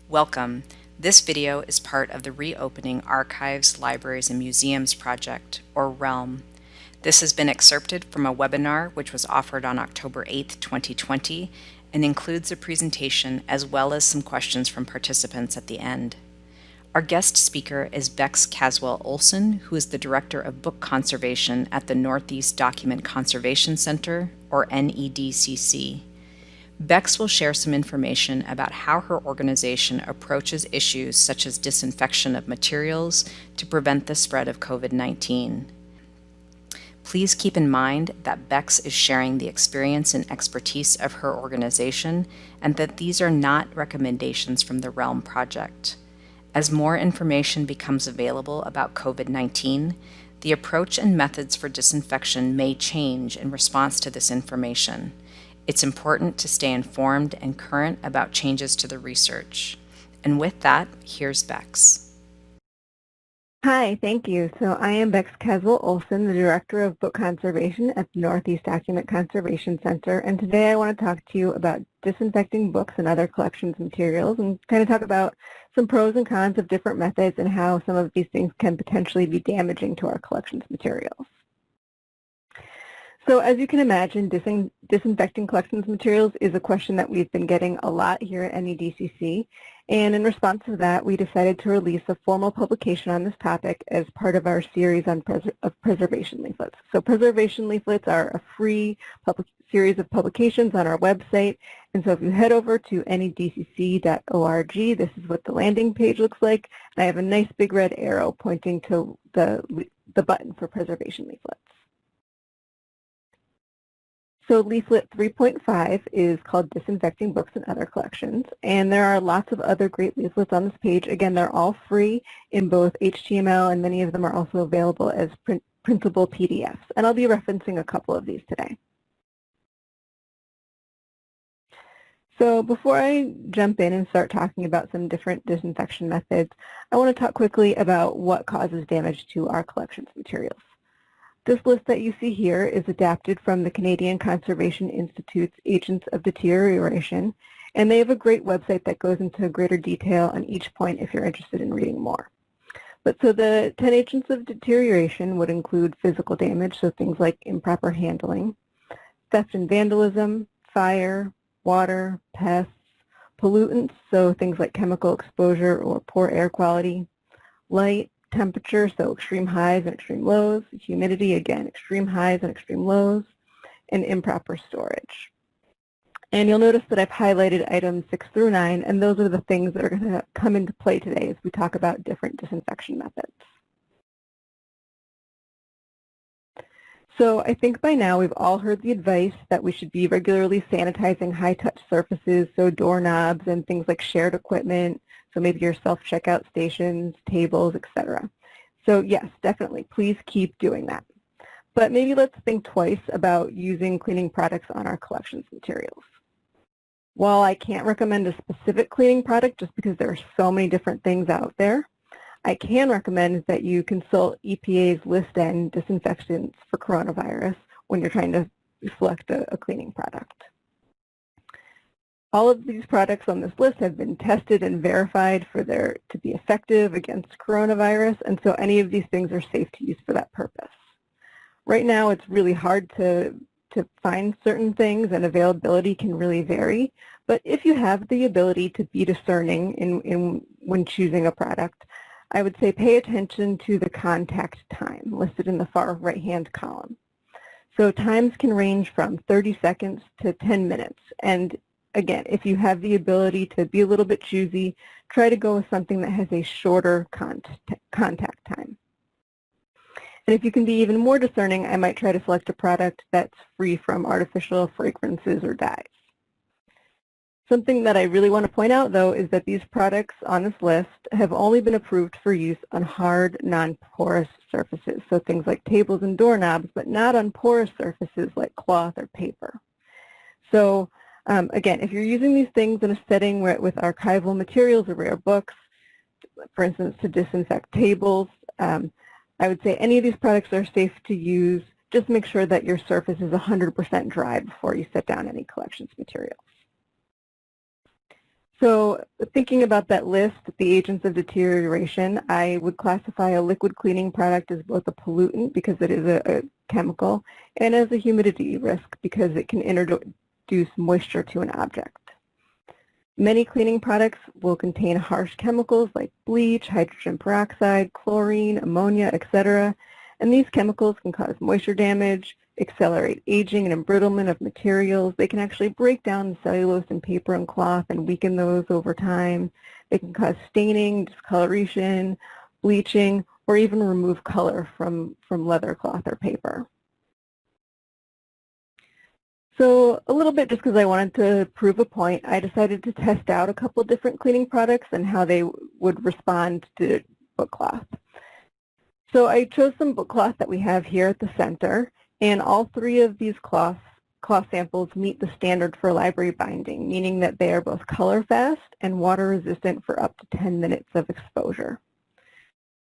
Welcome. This video is part of the Reopening Archives, Libraries, and Museums project, or REALM. This has been excerpted from a webinar which was offered on October 8, 2020, and includes a presentation as well as some questions from participants at the end. Our guest speaker is Bexx Caswell-Olson, who is the Director of Book Conservation at the Northeast Document Conservation Center, or NEDCC. Bexx will share some information about how her organization approaches issues such as disinfection of materials to prevent the spread of COVID-19. Please keep in mind that Bexx is sharing the experience and expertise of her organization and that these are not recommendations from the REALM project. As more information becomes available about COVID-19, the approach and methods for disinfection may change in response to this information. It's important to stay informed and current about changes to the research. And with that, here's Bexx. Hi, thank you. So I am Bexx Caswell-Olson, the Director of Book Conservation at the Northeast Document Conservation Center, and today I want to talk to you about disinfecting books and other collections materials and kind of talk about some pros and cons of different methods and how some of these things can potentially be damaging to our collections materials. So as you can imagine, disinfecting collections materials is a question that we've been getting a lot here at NEDCC, and in response to that, we decided to release a formal publication on this topic as part of our series on preservation leaflets. So preservation leaflets are a free series of publications on our website, and so if you head over to nedcc.org, this is what the landing page looks like, and I have a nice big red arrow pointing to the button for preservation leaflets. So leaflet 3.5 is called Disinfecting Books and Other Collections, and there are lots of other great leaflets on this page. Again, they're all free in both HTML, and many of them are also available as printable PDFs, and I'll be referencing a couple of these today. So before I jump in and start talking about some different disinfection methods, I want to talk quickly about what causes damage to our collections materials. This list that you see here is adapted from the Canadian Conservation Institute's Agents of Deterioration, and they have a great website that goes into greater detail on each point if you're interested in reading more. But so the 10 agents of deterioration would include physical damage, so things like improper handling, theft and vandalism, fire, water, pests, pollutants, so things like chemical exposure or poor air quality, light, temperature, so extreme highs and extreme lows, humidity, again, extreme highs and extreme lows, and improper storage. And you'll notice that I've highlighted items 6 through 9, and those are the things that are going to come into play today as we talk about different disinfection methods. So I think by now we've all heard the advice that we should be regularly sanitizing high-touch surfaces, so doorknobs and things like shared equipment, so maybe your self-checkout stations, tables, etc. So yes, definitely, please keep doing that. But maybe let's think twice about using cleaning products on our collections materials. While I can't recommend a specific cleaning product just because there are so many different things out there, I can recommend that you consult EPA's list and disinfectants for coronavirus when you're trying to select a cleaning product. All of these products on this list have been tested and verified to be effective against coronavirus, and so any of these things are safe to use for that purpose. Right now it's really hard to find certain things, and availability can really vary, but if you have the ability to be discerning when choosing a product, I would say pay attention to the contact time listed in the far right-hand column. So times can range from 30 seconds to 10 minutes, and again, if you have the ability to be a little bit choosy, try to go with something that has a shorter contact time. And if you can be even more discerning, I might try to select a product that's free from artificial fragrances or dyes. Something that I really want to point out, though, is that these products on this list have only been approved for use on hard, non-porous surfaces, so things like tables and doorknobs, but not on porous surfaces like cloth or paper. So again, if you're using these things in a setting with archival materials or rare books, for instance, to disinfect tables, I would say any of these products are safe to use. Just make sure that your surface is 100% dry before you set down any collections materials. So thinking about that list, the agents of deterioration, I would classify a liquid cleaning product as both a pollutant because it is a chemical and as a humidity risk because it can introduce moisture to an object. Many cleaning products will contain harsh chemicals like bleach, hydrogen peroxide, chlorine, ammonia, etc. And these chemicals can cause moisture damage, accelerate aging and embrittlement of materials. They can actually break down the cellulose in paper and cloth and weaken those over time. They can cause staining, discoloration, bleaching, or even remove color from leather, cloth, or paper. So a little bit just because I wanted to prove a point, I decided to test out a couple different cleaning products and how they would respond to book cloth. So I chose some book cloth that we have here at the center, and all three of these cloth samples meet the standard for library binding, meaning that they are both color fast and water resistant for up to 10 minutes of exposure.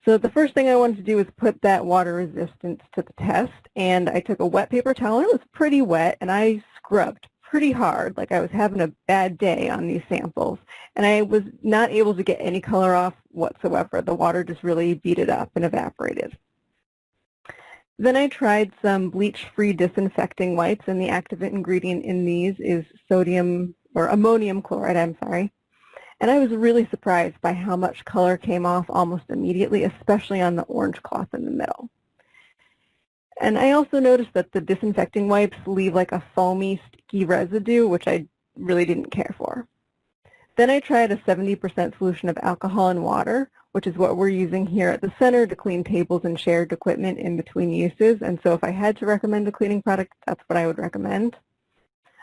So the first thing I wanted to do was put that water resistance to the test, and I took a wet paper towel, and it was pretty wet, and I scrubbed pretty hard, like I was having a bad day on these samples, and I was not able to get any color off whatsoever. The water just really beat it up and evaporated. Then I tried some bleach-free disinfecting wipes, and the active ingredient in these is ammonium chloride, and I was really surprised by how much color came off almost immediately, especially on the orange cloth in the middle. And I also noticed that the disinfecting wipes leave like a foamy, sticky residue, which I really didn't care for. Then I tried a 70% solution of alcohol and water, which is what we're using here at the center to clean tables and shared equipment in between uses. And so if I had to recommend a cleaning product, that's what I would recommend.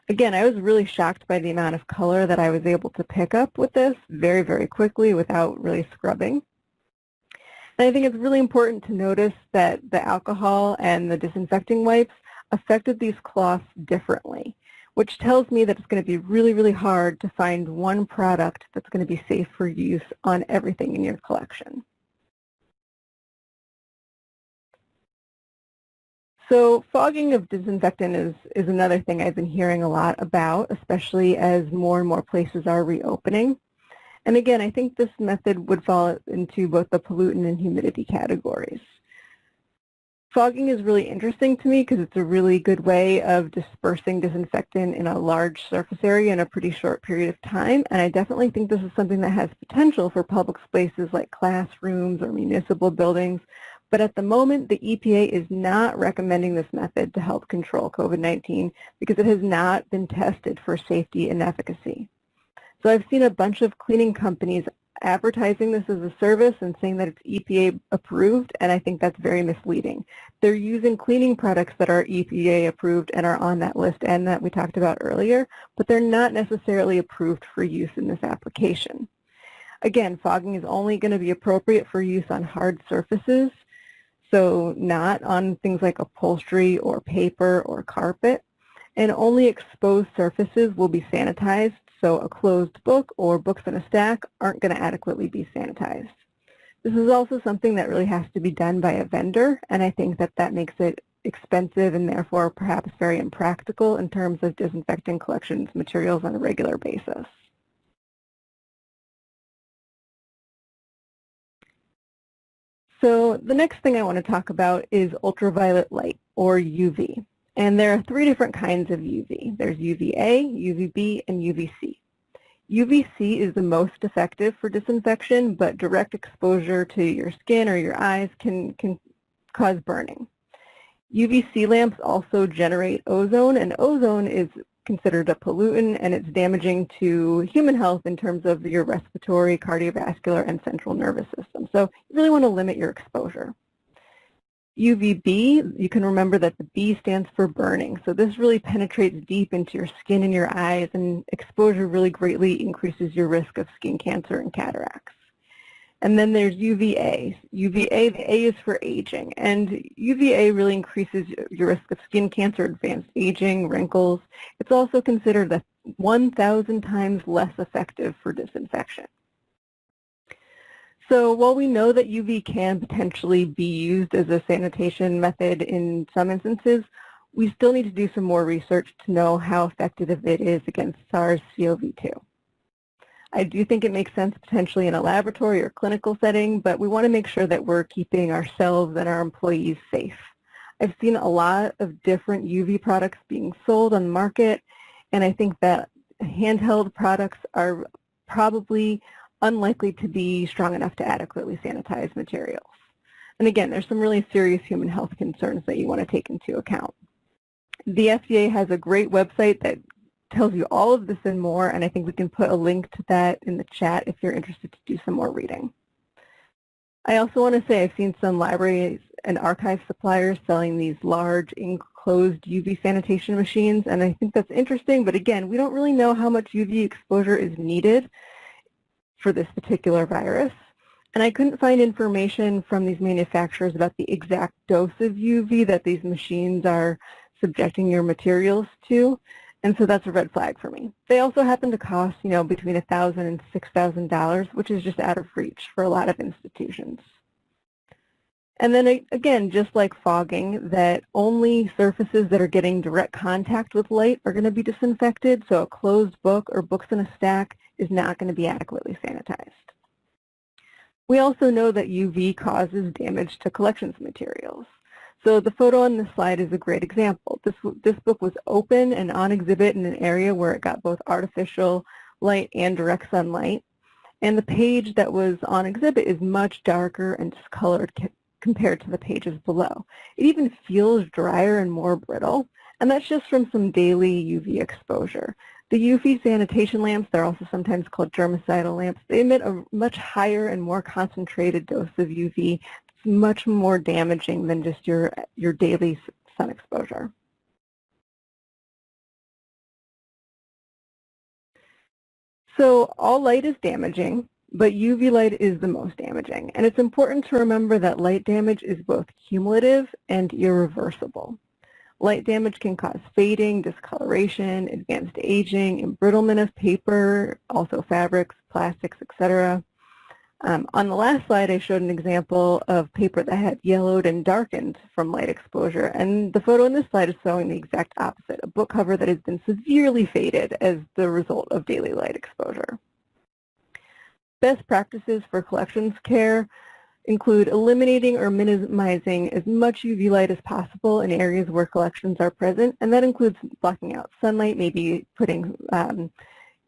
Again, I was really shocked by the amount of color that I was able to pick up with this very, very quickly without really scrubbing. And I think it's really important to notice that the alcohol and the disinfecting wipes affected these cloths differently, which tells me that it's going to be really, really hard to find one product that's going to be safe for use on everything in your collection. So fogging of disinfectant is another thing I've been hearing a lot about, especially as more and more places are reopening. And again, I think this method would fall into both the pollutant and humidity categories. Fogging is really interesting to me because it's a really good way of dispersing disinfectant in a large surface area in a pretty short period of time. And I definitely think this is something that has potential for public spaces like classrooms or municipal buildings. But at the moment, the EPA is not recommending this method to help control COVID-19 because it has not been tested for safety and efficacy. So I've seen a bunch of cleaning companies advertising this as a service and saying that it's EPA approved, and I think that's very misleading. They're using cleaning products that are EPA approved and are on that list and that we talked about earlier, but they're not necessarily approved for use in this application. Again, fogging is only going to be appropriate for use on hard surfaces, so not on things like upholstery or paper or carpet, and only exposed surfaces will be sanitized, so a closed book or books in a stack aren't going to adequately be sanitized. This is also something that really has to be done by a vendor, and I think that that makes it expensive and therefore perhaps very impractical in terms of disinfecting collections materials on a regular basis. So the next thing I want to talk about is ultraviolet light, or UV. And there are three different kinds of UV. There's UVA, UVB, and UVC. UVC is the most effective for disinfection, but direct exposure to your skin or your eyes can cause burning. UVC lamps also generate ozone, and ozone is considered a pollutant, and it's damaging to human health in terms of your respiratory, cardiovascular, and central nervous system. So you really want to limit your exposure. UVB, you can remember that the B stands for burning. So this really penetrates deep into your skin and your eyes, and exposure really greatly increases your risk of skin cancer and cataracts. And then there's UVA. UVA, the A is for aging, and UVA really increases your risk of skin cancer, advanced aging, wrinkles. It's also considered 1,000 times less effective for disinfection. So while we know that UV can potentially be used as a sanitation method in some instances, we still need to do some more research to know how effective it is against SARS-CoV-2. I do think it makes sense potentially in a laboratory or clinical setting, but we want to make sure that we're keeping ourselves and our employees safe. I've seen a lot of different UV products being sold on the market, and I think that handheld products are probably unlikely to be strong enough to adequately sanitize materials. And again, there's some really serious human health concerns that you want to take into account. The FDA has a great website that tells you all of this and more, and I think we can put a link to that in the chat if you're interested to do some more reading. I also want to say I've seen some libraries and archive suppliers selling these large enclosed UV sanitation machines, and I think that's interesting, but again, we don't really know how much UV exposure is needed for this particular virus. And I couldn't find information from these manufacturers about the exact dose of UV that these machines are subjecting your materials to, and so that's a red flag for me. They also happen to cost, between $1,000 and $6,000, which is just out of reach for a lot of institutions. And then again, just like fogging, that only surfaces that are getting direct contact with light are going to be disinfected, so a closed book or books in a stack is not going to be adequately sanitized. We also know that UV causes damage to collections materials. So the photo on this slide is a great example. This book was open and on exhibit in an area where it got both artificial light and direct sunlight. And the page that was on exhibit is much darker and discolored compared to the pages below. It even feels drier and more brittle, and that's just from some daily UV exposure. The UV sanitation lamps, they're also sometimes called germicidal lamps, they emit a much higher and more concentrated dose of UV. It's much more damaging than just your daily sun exposure. So all light is damaging, but UV light is the most damaging. And it's important to remember that light damage is both cumulative and irreversible. Light damage can cause fading, discoloration, advanced aging, embrittlement of paper, also fabrics, plastics, etc. On the last slide, I showed an example of paper that had yellowed and darkened from light exposure, and the photo in this slide is showing the exact opposite, a book cover that has been severely faded as the result of daily light exposure. Best practices for collections care include eliminating or minimizing as much UV light as possible in areas where collections are present, and that includes blocking out sunlight, maybe putting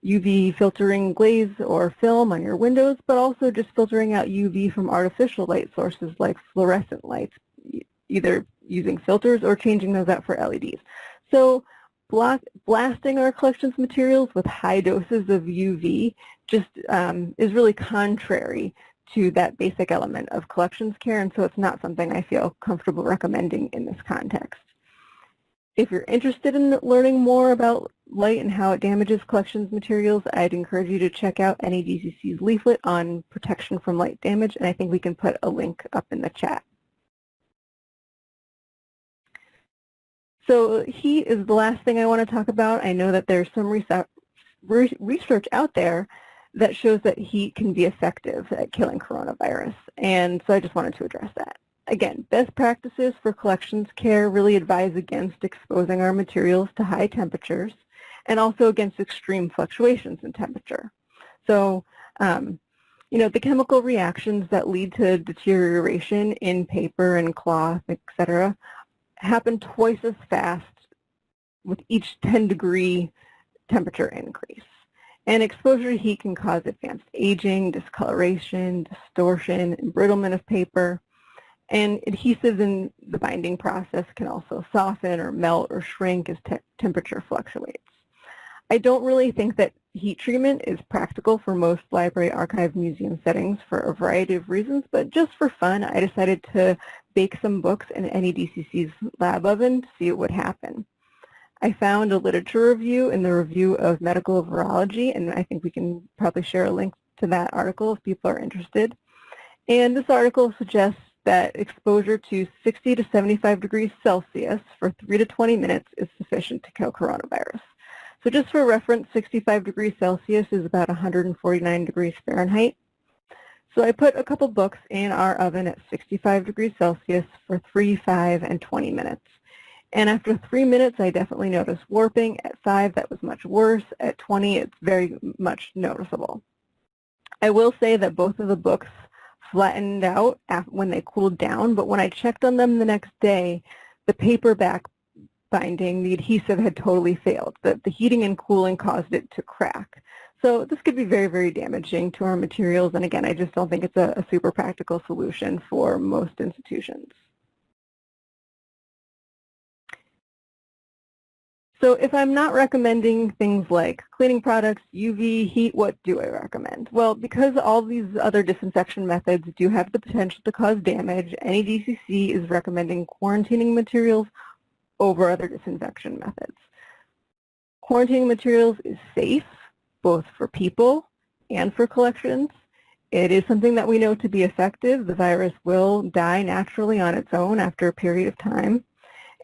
UV filtering glaze or film on your windows, but also just filtering out UV from artificial light sources like fluorescent lights, either using filters or changing those out for LEDs. So blasting our collections materials with high doses of UV just is really contrary to that basic element of collections care, and so it's not something I feel comfortable recommending in this context. If you're interested in learning more about light and how it damages collections materials, I'd encourage you to check out NEDCC's leaflet on protection from light damage, and I think we can put a link up in the chat. So heat is the last thing I want to talk about. I know that there's some research out there that shows that heat can be effective at killing coronavirus, and so I just wanted to address that. Again, best practices for collections care really advise against exposing our materials to high temperatures and also against extreme fluctuations in temperature. So, the chemical reactions that lead to deterioration in paper and cloth, etc., happen twice as fast with each 10-degree temperature increase. And exposure to heat can cause advanced aging, discoloration, distortion, embrittlement of paper, and adhesives in the binding process can also soften or melt or shrink as temperature fluctuates. I don't really think that heat treatment is practical for most library, archive, museum settings for a variety of reasons, but just for fun, I decided to bake some books in NEDCC's lab oven to see what would happen. I found a literature review in the Review of Medical Virology, and I think we can probably share a link to that article if people are interested. And this article suggests that exposure to 60 to 75 degrees Celsius for 3 to 20 minutes is sufficient to kill coronavirus. So just for reference, 65 degrees Celsius is about 149 degrees Fahrenheit. So I put a couple books in our oven at 65 degrees Celsius for 3, 5, and 20 minutes. And after 3 minutes, I definitely noticed warping. At 5, that was much worse. At 20, it's very much noticeable. I will say that both of the books flattened out when they cooled down, but when I checked on them the next day, the paperback binding, the adhesive had totally failed. The heating and cooling caused it to crack. So this could be very, very damaging to our materials, and again, I just don't think it's a super practical solution for most institutions. So if I'm not recommending things like cleaning products, UV, heat, what do I recommend? Well, because all these other disinfection methods do have the potential to cause damage, NEDCC is recommending quarantining materials over other disinfection methods. Quarantining materials is safe, both for people and for collections. It is something that we know to be effective. The virus will die naturally on its own after a period of time.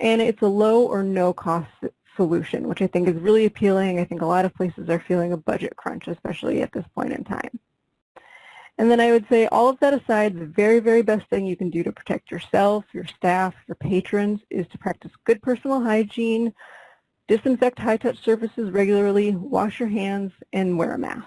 And it's a low or no cost solution, which I think is really appealing. I think a lot of places are feeling a budget crunch, especially at this point in time. And then I would say, all of that aside, the very, very best thing you can do to protect yourself, your staff, your patrons is to practice good personal hygiene, disinfect high-touch surfaces regularly, wash your hands, and wear a mask.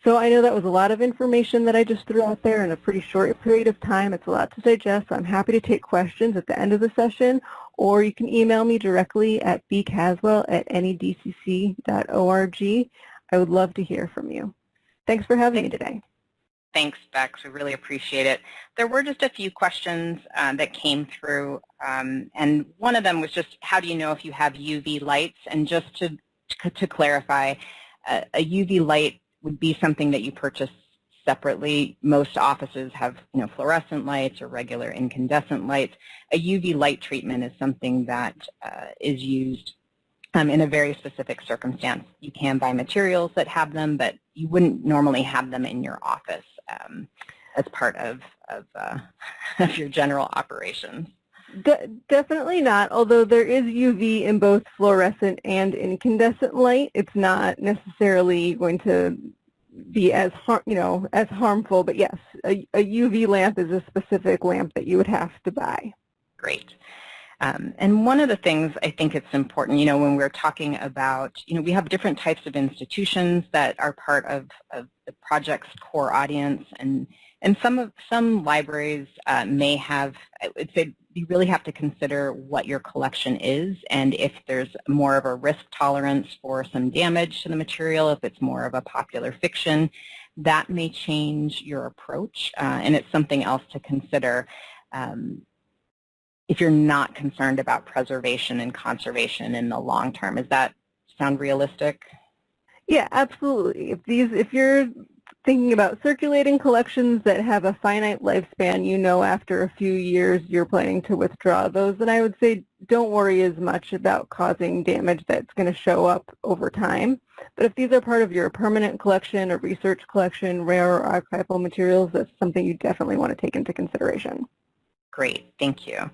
So I know that was a lot of information that I just threw out there in a pretty short period of time. It's a lot to digest, so I'm happy to take questions at the end of the session, or you can email me directly at bcaswell@nedcc.org. I would love to hear from you. Thanks for having me today. Thanks, Bexx. We really appreciate it. There were just a few questions that came through, and one of them was just, how do you know if you have UV lights? And just to clarify, a UV light would be something that you purchase separately. Most offices have, fluorescent lights or regular incandescent lights. A UV light treatment is something that is used in a very specific circumstance. You can buy materials that have them, but you wouldn't normally have them in your office as part of your general operations. Definitely not, although there is UV in both fluorescent and incandescent light. It's not necessarily going to be as harmful, but yes, a UV lamp is a specific lamp that you would have to buy. Great. And one of the things I think it's important, when we're talking about, we have different types of institutions that are part of the project's core audience, and some libraries may have, I would say, you really have to consider what your collection is, and if there's more of a risk tolerance for some damage to the material, if it's more of a popular fiction, that may change your approach, and it's something else to consider. If you're not concerned about preservation and conservation in the long term. Does that sound realistic? Yeah, absolutely. If you're thinking about circulating collections that have a finite lifespan, after a few years you're planning to withdraw those, then I would say don't worry as much about causing damage that's going to show up over time. But if these are part of your permanent collection or research collection, rare or archival materials, that's something you definitely want to take into consideration. Great, thank you.